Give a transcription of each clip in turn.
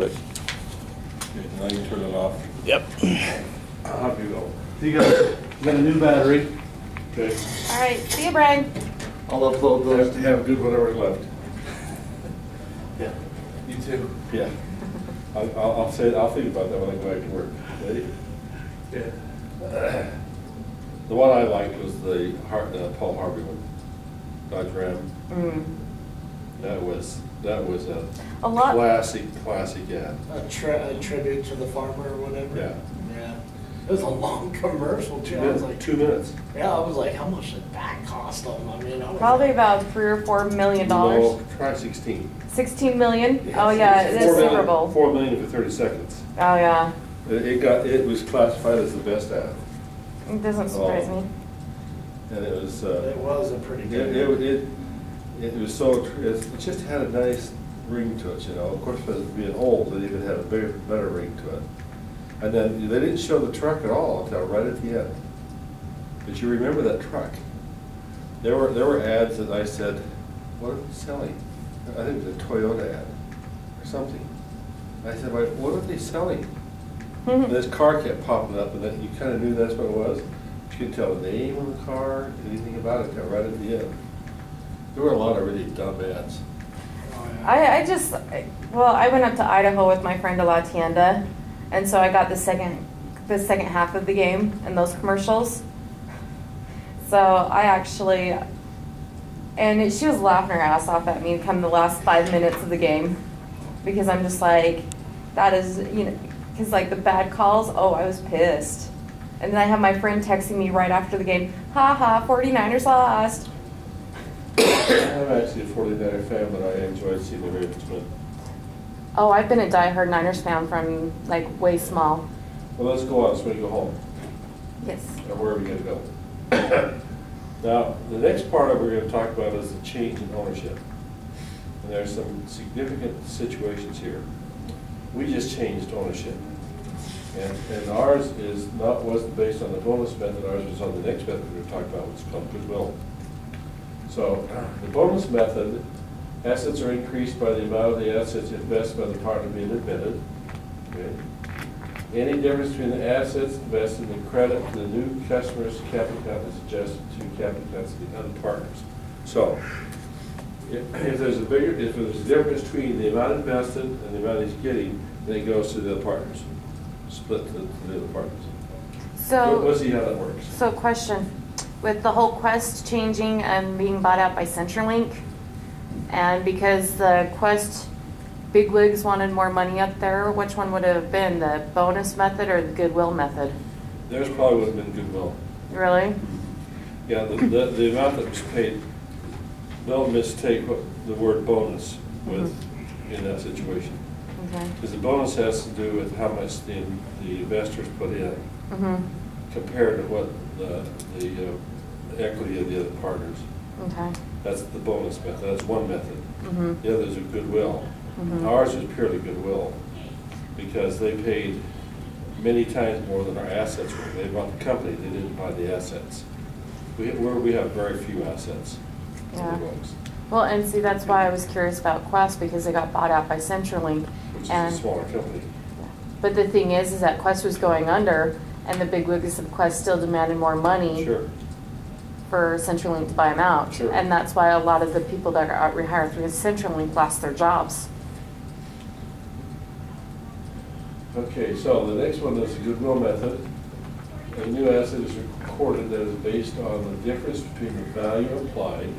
Okay, now you turn it off. yep. Off you go. So you got a new battery. Okay. All right, see you, Brian. I'll upload Have those. to have a good whatever left. Yeah. You too. Yeah. I'll think about that when I go back to work. Ready? Yeah. The one I liked was the Paul Harvey one, Dodge Ram. Mm. That was A lot. classic ad. A tribute to the farmer or whatever. Yeah. Yeah. It was a long commercial too. I was like, 2 minutes. yeah, I was like, how much did that cost them? I mean, I was Probably like, about $3 or $4 million. No, try 16. 16 million? Yeah, Oh yeah, it is 4 million- Super Bowl. 4 million for 30 seconds. Oh yeah, It was classified as the best ad. it doesn't surprise me. And it was. it was a pretty good. It was so. It just had a nice ring to it, you know. Of course, because it being old, it even had a better ring to it. And then they didn't show the truck at all until right at the end. But you remember that truck? There were ads that I said, "What are they selling?" I think it was a Toyota ad or something. I said, "Wait, what are they selling?" And this car kept popping up, and then you kind of knew that's what it was. You couldn't tell the name of the car, anything about it, until right at the end. There were a lot of really dumb ads. Oh, yeah. I went up to Idaho with my friend to La Tienda, and so I got the second half of the game and those commercials. So she was laughing her ass off at me come the last 5 minutes of the game, because I'm just like, that is, you know, because like the bad calls, oh, I was pissed. And then I have my friend texting me right after the game, ha ha, 49ers lost. I'm actually a 49er fan, but I enjoyed seeing the Ravens win. Oh, I've been a diehard Niners fan from like way small. Well, let's go on, so we go home. Yes. Or wherever you're going to go. Now, the next part of what we're going to talk about is the change in ownership. And there's some significant situations here. We just changed ownership. And ours wasn't based on the bonus method, ours was on the next method we were talking about, which is called goodwill. So the bonus method, assets are increased by the amount of the assets invested by the partner being admitted. Okay. Any difference between the assets invested and the credit to the new customer's capital account is adjusted to capital accounts of the other partners. So if there's a difference between the amount invested and the amount he's getting, then it goes to the other partners, split to the other partners. So We'll see how that works. So question, with the whole Quest changing and being bought out by CenturyLink, and because the Quest bigwigs wanted more money up there, which one would it have been, the bonus method or the goodwill method? Theirs probably would have been goodwill. Really? Yeah, the amount that was paid, don't mistake the word bonus with in that situation. Okay. Because the bonus has to do with how much the investors put in compared to what the equity of the other partners. Okay. That's the bonus method. That's one method. The others are goodwill. Ours was purely goodwill because they paid many times more than our assets were. They bought the company, they didn't buy the assets. We have very few assets. Yeah. Well, and see, that's why I was curious about Quest, because they got bought out by CenturyLink. Which is a smaller company. But the thing is that Quest was going under, and the bigwigs of Quest still demanded more money for CenturyLink to buy them out. Sure. And that's why a lot of the people that got rehired through CenturyLink lost their jobs. Okay, so the next one is the goodwill method. A new asset is recorded that is based on the difference between the value applied,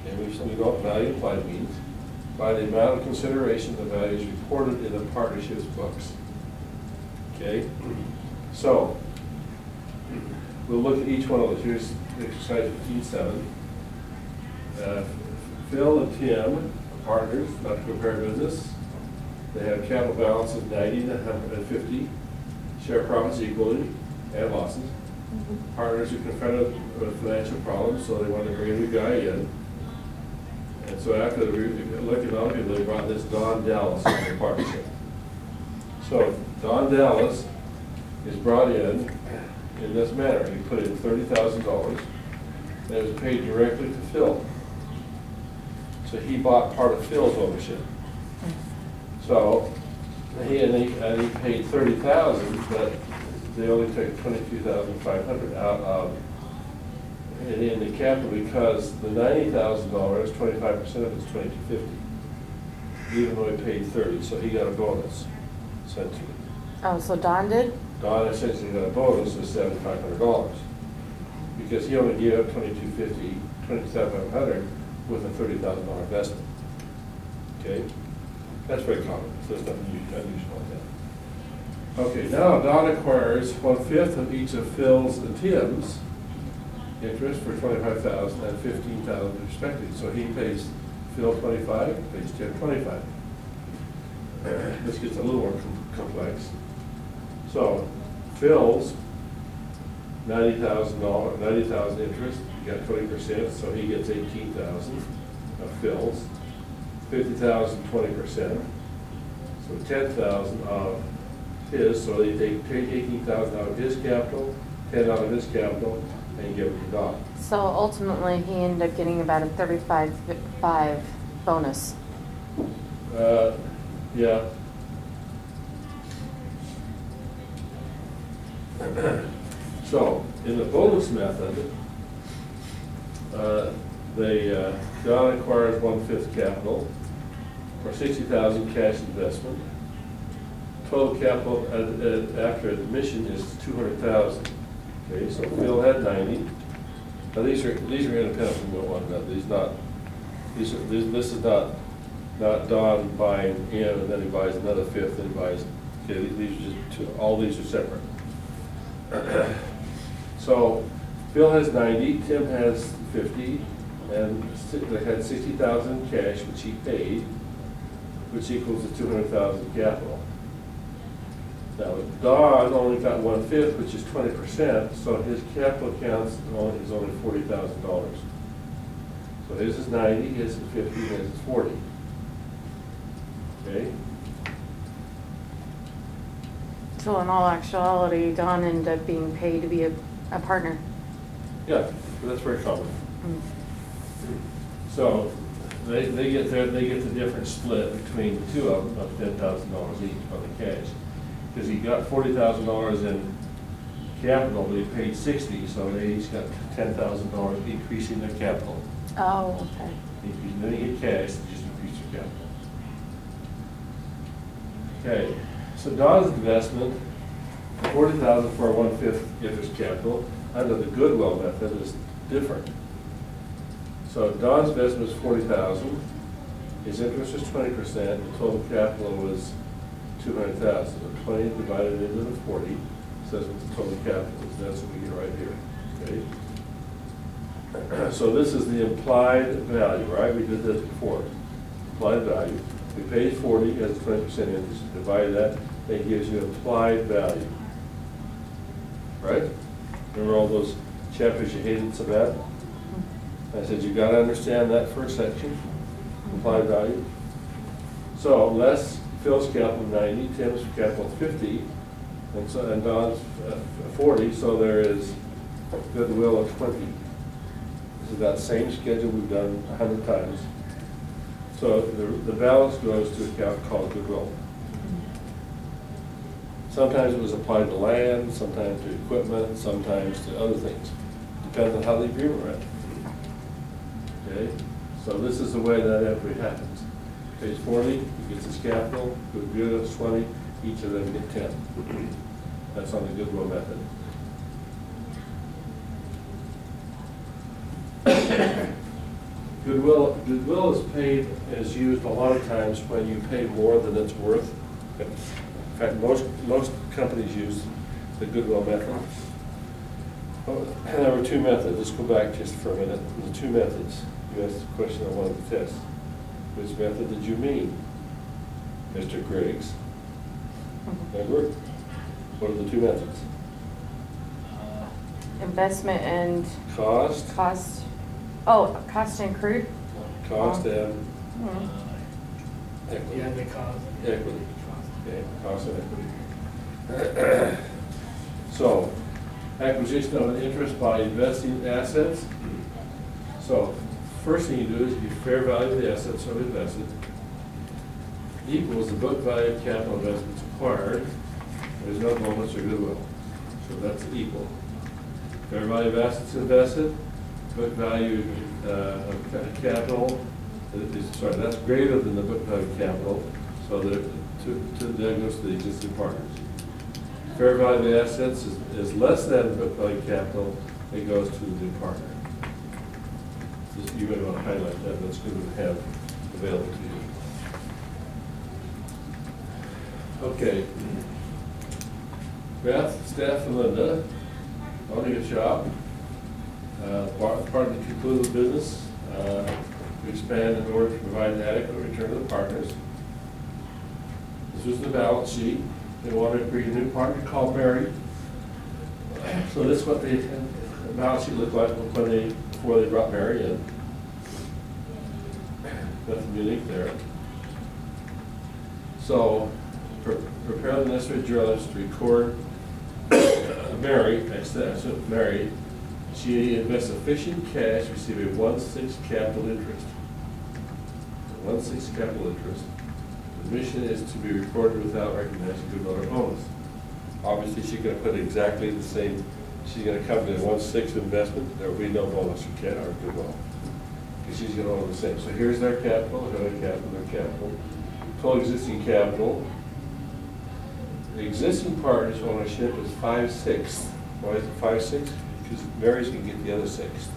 and we know what value applied means, by the amount of consideration the value is reported in the partnership's books. Okay? So, we'll look at each one of those. Here's exercise 15.7. Phil and Tim are partners, not to compare business. They have capital balances 90 to 150, share profits equally and losses. Partners are confronted with financial problems, so they want to bring a new guy in. And so after looking at people, they brought this Don Dallas into the partnership. So Don Dallas is brought in this manner. He put in $30,000 and it was paid directly to Phil. So he bought part of Phil's ownership. So And he paid 30,000, but they only took 22,500 out of in the capital because the $90,000, 25% of it's 2,250, even though he paid 30, so he got a bonus essentially. Oh, so Don did? Don essentially got a bonus of $7,500 because he only gave up 2,250, 2,700 with a $30,000 investment. Okay, that's very common. So there's nothing unusual like that. Okay, now Don acquires 1/5 of each of Phil's and Tim's interest for $25,000 and $15,000 respectively. So he pays Phil 25, pays Tim 25. This gets a little more complex. So Phil's $90,000 interest, you got 20%, so he gets 18,000 of Phil's. 50,000, 20%. So 10,000 of his, so they take 18,000 out of his capital, 10 out of his capital, and give it to Don. So ultimately, he ended up getting about a 35 bonus. Yeah. So, in the bonus method, Don acquires 1/5 capital for 60,000 cash investment. Total capital after admission is 200,000. Okay, so Phil had 90. Now these are independent from one another. This is not Don buying in and then he buys another fifth and he buys. Okay, these are just two. All these are separate. So Phil has 90, Tim has 50, and they had 60,000 cash, which he paid, which equals the 200,000 capital. Now Don only got 1/5, which is 20%, so his capital account is only $40,000. So his is 90, his is 50, his is 40. Okay. So in all actuality, Don ended up being paid to be a partner. Yeah, that's very common. Mm. So they get the different split between the two of them of $10,000 each on the cash, because he got $40,000 in capital, but he paid 60, so they each got $10,000 increasing their capital. Oh, okay. Then you get cash, they just increase your capital. Okay, so Don's investment, $40,000 for a 1/5 interest capital under the Goodwill method is different. So Don's investment was $40,000, his interest was 20%, the total capital was $200,000. The 20 divided into the 40 says what the total capital is. That's what we get right here. Okay. So this is the implied value, right? We did this before. Implied value. We paid 40 as 20% interest. Divide that, that gives you implied value. Right? Remember all those chapters you hated so bad? I said you got to understand that first section, implied value. So less Phil's capital 90, Tim's capital 50, and Don's 40. So there is goodwill of 20. This is that same schedule we've done 100 times. So the balance goes to an account called goodwill. Sometimes it was applied to land, sometimes to equipment, sometimes to other things. Depends on how the agreement read. Okay, so this is the way that entry happens. Page 40, he gets his capital, goodwill is 20, each of them get 10. That's on the goodwill method. Goodwill is used a lot of times when you pay more than it's worth. In fact, most companies use the goodwill method. Oh, and there were two methods. Let's go back just for a minute. The two methods. You asked the question I wanted to test. Which method did you mean, Mr. Griggs? Remember? What are the two methods? Investment and Cost. cost. Oh, cost and accrued. Cost and equity. Yeah, the cost. Equity. Okay, cost and equity. So, acquisition of an interest by investing in assets. So, first thing you do is you fair value the assets so invested. equals the book value of capital investments acquired. There's no bonus or goodwill. So that's equal. Fair value of assets invested, book value of capital, that's greater than the book value of capital, so that that goes to the existing partners. Fair value of the assets is less than book value of capital, it goes to the new partner. You may want to highlight that, that's good to have available to you. Okay. Beth, Steph, and Linda, on a good job. Part of the concluded business, to expand in order to provide an adequate return to the partners. This was the balance sheet. They wanted to create a new partner called Mary. So this is what the balance sheet looked like before they brought Mary in. Nothing unique there. So prepare the necessary journals to record Mary, Mary, she invests sufficient cash to receive a 1/6 capital interest. 1/6 capital interest. The mission is to be recorded without recognizing goodwill or bonus. Obviously, she's going to put exactly the same. She's going to come to a 1/6 investment. There will be no bonus or goodwill, because she's going to own the same. So here's their capital, their capital. Total existing capital. The existing partner's ownership is 5/6. Why is it 5/6? Because Mary's going to get the other 6th.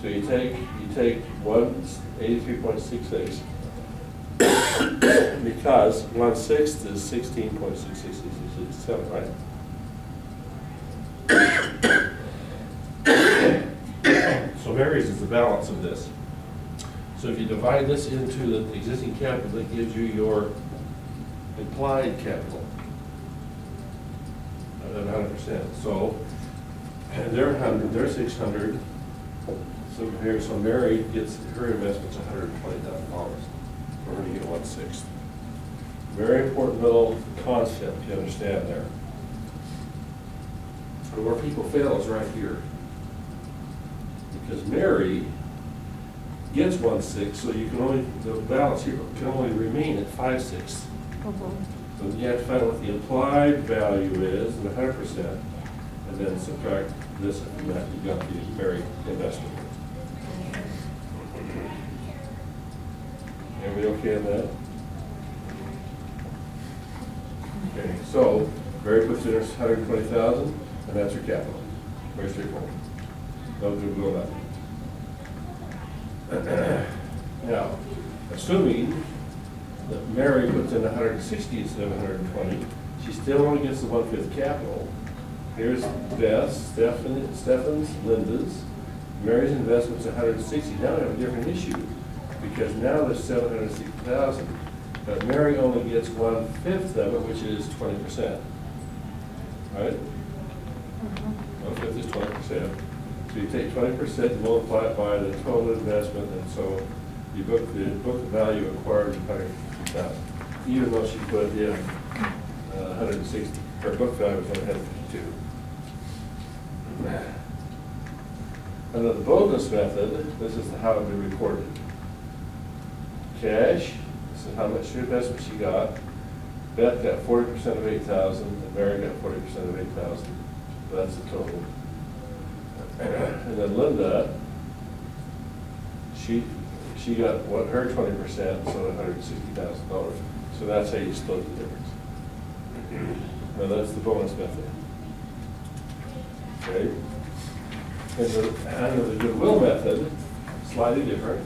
So you take 183.66 because 1/6 is 16.6667, right? So Mary's is the balance of this. So if you divide this into the existing capital, that gives you your implied capital at 100%. So, and they're 100, they're 600. So Mary gets her investment's $120,000 for her to get 1/6. Very important little concept you understand there. But where people fail is right here, because Mary gets 1/6, so you can only, the balance here can only remain at 5/6. So you have to find what the implied value is at 100%, and then subtract this from that. You got the Mary investment. Everybody okay on that? Okay, so Mary puts in her 120,000, and that's her capital. Very straightforward. No goodwill, nothing. Now, assuming that Mary puts in 160 instead of 120, she still only gets the 1/5 capital. Here's Beth's, Stefan's, Linda's. Mary's investment's 160. Now we have a different issue, because now there's 760,000, but Mary only gets 1/5 of it, which is 20%. Right? 1/5 is 20%. So you take 20% and multiply it by the total investment, and so you book the value acquired in 150,000, even though she put in 160. Her book value was only 152. Under the bonus method, this is how it would be recorded. Cash, this is how much investment she got. Beth got 40% of 8,000, and Mary got 40% of 8,000. So that's the total. And then Linda, she got what, her 20%, so $160,000. So that's how you split the difference. Now that's the bonus method. Okay. And under the goodwill method, slightly different.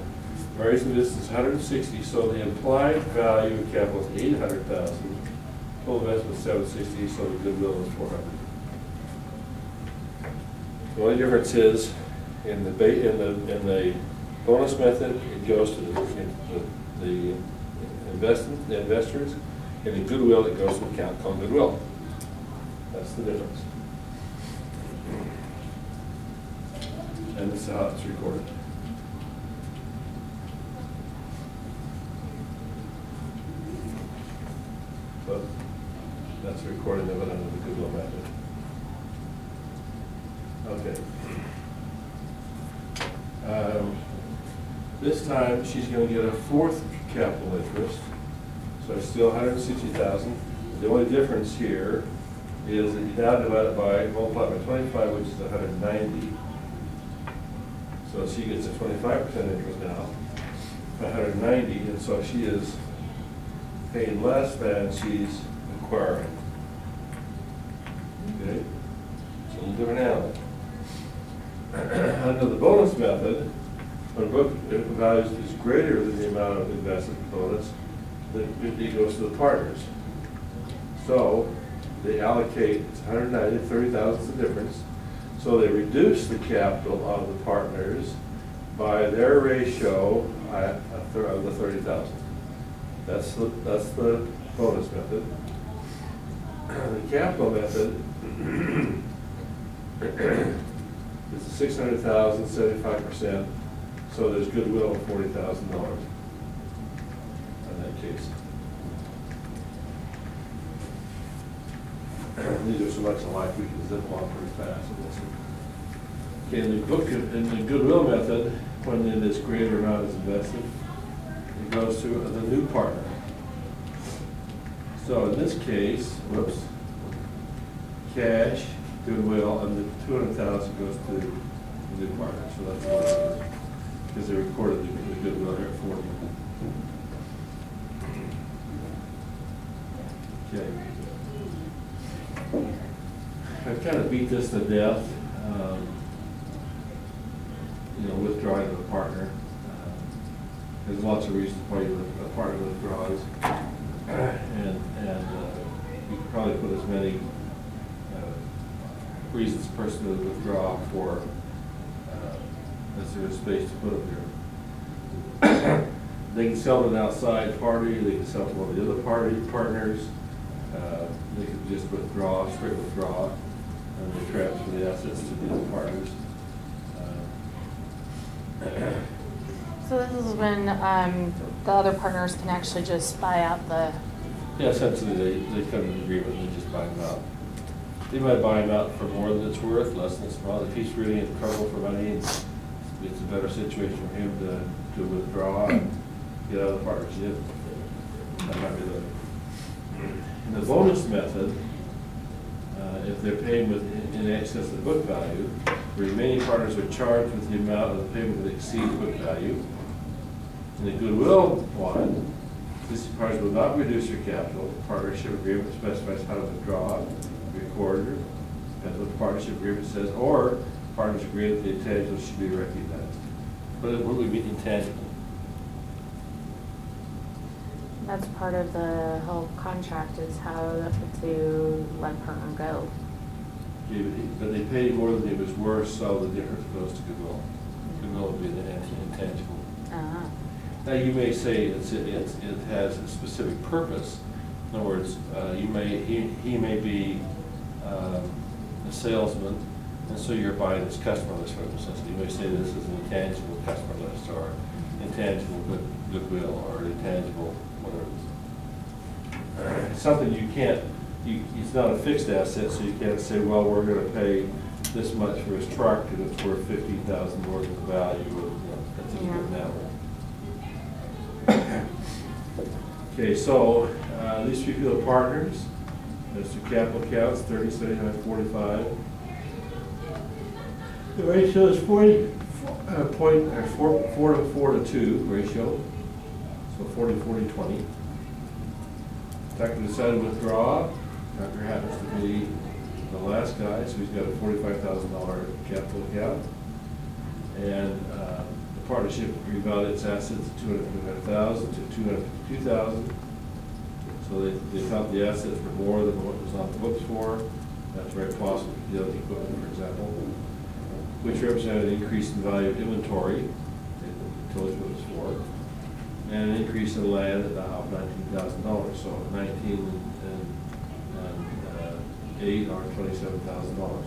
Mary's investment is 160, so the implied value of capital is 800,000. Total investment is 760, so the goodwill is 400. The only difference is in the bonus method, it goes to the investors. In the goodwill, it goes to an account called goodwill. That's the difference. And this is how it's recorded. So that's a recording of it under the goodwill method. Okay. This time she's going to get a 4th capital interest. So it's still 160,000. The only difference here is that you now divide it by, multiply by 25, which is 190. So she gets a 25% interest now, 190, and so she is paying less than she's acquiring. Okay? It's a little different animal. Under the bonus method, when book value is greater than the amount of invested bonus, then it goes to the partners. So they allocate, it's 190, 30,000 is the difference. So they reduce the capital of the partners by their ratio of the 30,000. That's the bonus method. The capital method is 600,000, 75%. So there's goodwill of $40,000 in that case. These are so much alike we can zip along pretty fast. Okay, in the goodwill method, when it is greater amount is invested, it goes to the new partner. So in this case, whoops, cash, goodwill, and the 200,000 goes to the new partner. So that's what it is, because they recorded the goodwill here for you. Okay. I've kind of beat this to death. Withdrawing of a partner. There's lots of reasons why a partner withdraws, and you can probably put as many reasons a person would withdraw for as there is space to put them here. They can sell to an outside party. They can sell to one of the other partners. They can just withdraw, straight withdraw, and they transfer the assets to the other partners. So this is when the other partners can actually just buy out the... Yeah, essentially they come to an agreement and they just buy them out. They might buy them out for more than it's worth, less than it's worth. If he's really in trouble for money, it's a better situation for him to withdraw and get out of the partnership. That might be in the bonus method, if they're paying in excess of book value, the remaining partners are charged with the amount of the payment that exceeds book value. In the goodwill one, these parties will not reduce your capital. The partnership agreement specifies how to withdraw, record, depends what the partnership agreement says, or partners agree that the intangibles should be recognized. But what would be intangible? That's part of the whole contract, is how to let partner go. Okay, but they pay more than it was worth, so the difference goes to goodwill. Goodwill would be the intangible. Uh-huh. Now you may say it has a specific purpose. In other words, he may be a salesman, and so you're buying this customer list for him. So you may say this is an intangible customer list, or intangible goodwill, or intangible whatever it is. It's something you can't. It's not a fixed asset, so you can't say, well, we're going to pay this much for his truck and it's worth $15,000 more than the value. That's a different matter. Okay, so these three people are partners. There's the capital accounts, 30, 79, 45. The ratio is 4 to 2 ratio, so 40, 40, 20. Tucker decided to withdraw. Tucker happens to be the last guy, so he's got a $45,000 capital account. And the partnership revalued its assets to $225,000 to $252,000. So they felt the assets were more than what was on the books for. That's very possible for the other equipment, for example, which represented an increase in value of inventory. It told you what it was for. And an increase in land of $19,000. So 19 and 8 are $27,000.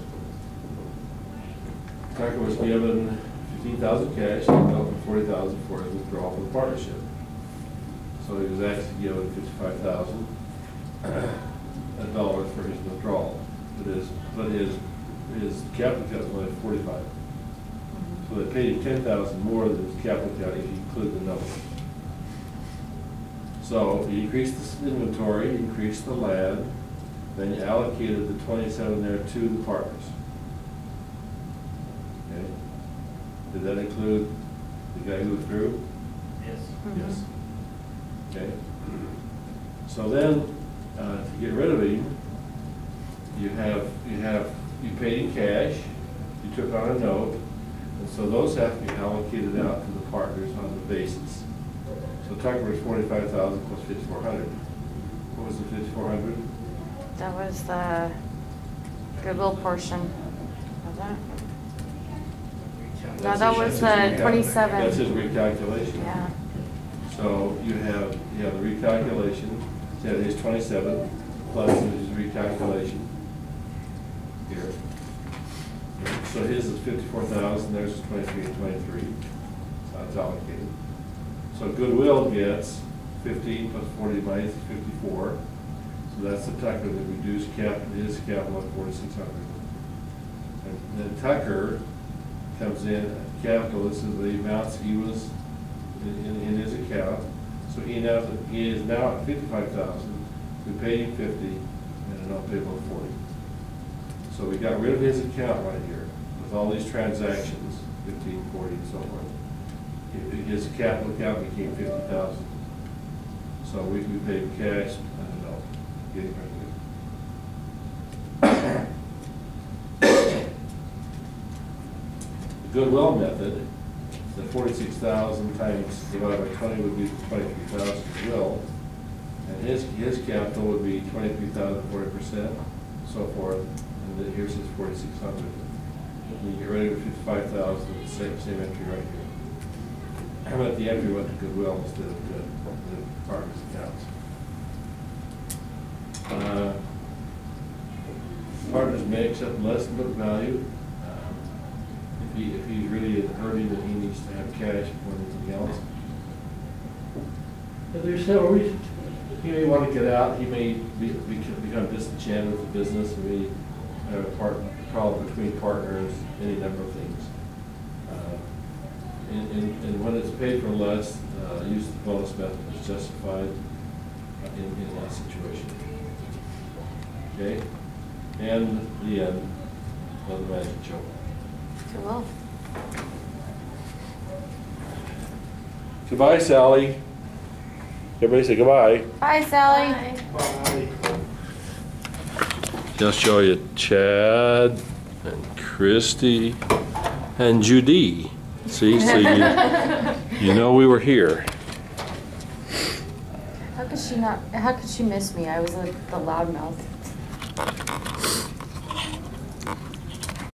Tucker was given $15,000 cash and $40,000 for his withdrawal from the partnership. So he was actually given $55,000 for his withdrawal. But his capital account was only $45,000. So they paid him $10,000 more than his capital account if you include the note. So you increased the inventory, you increased the land, then you allocated the 27 there to the partners. Okay? Did that include the guy who withdrew? Yes. Yes. Okay. So then, to get rid of him, you paid in cash, you took on a note, and so those have to be allocated out to the partners on the basis. So Tucker was 45,000 plus 5,400. What was the 5,400? That was the goodwill portion. Was that? No, that was the 27. That's his recalculation. Yeah. So you have the recalculation, so his 27 plus his recalculation here. So his is 54,000, theirs is 23 and 23. So it's allocated. So goodwill gets 15 plus 40 minus 54. So that's the Tucker that reduced his capital at 4,600. And then Tucker comes in capital. This is the amounts he was in his account. So he is now at 55,000. We paid him 50, and an unpayable of 40. So we got rid of his account right here with all these transactions, 15, 40, and so forth. His capital account became 50,000. So we paid him cash, I don't know, getting rid of it. The goodwill method, the 46,000 times divided by 20 would be 23,000 goodwill. And his capital would be 23,000, 40%, so forth. And then here's his 4,600. And you get rid of 55,000, same entry right here. How about the entry went to goodwill instead of the partners' accounts? Partners may accept less than book value. If he's really hurting, then he needs to have cash more than anything else. But there's several reasons. He may want to get out. He may become disenchanted with the business. He may have a problem between partners, any number of things. And when it's paid for less, use of the bonus method is justified in that situation. Okay? And the end of the magic joke. Cool. Goodbye, Sally. Everybody say goodbye. Bye, Sally. Bye. I'll show you Chad and Christy and Judy. See, so you know we were here. How could she miss me? I was like the loudmouth.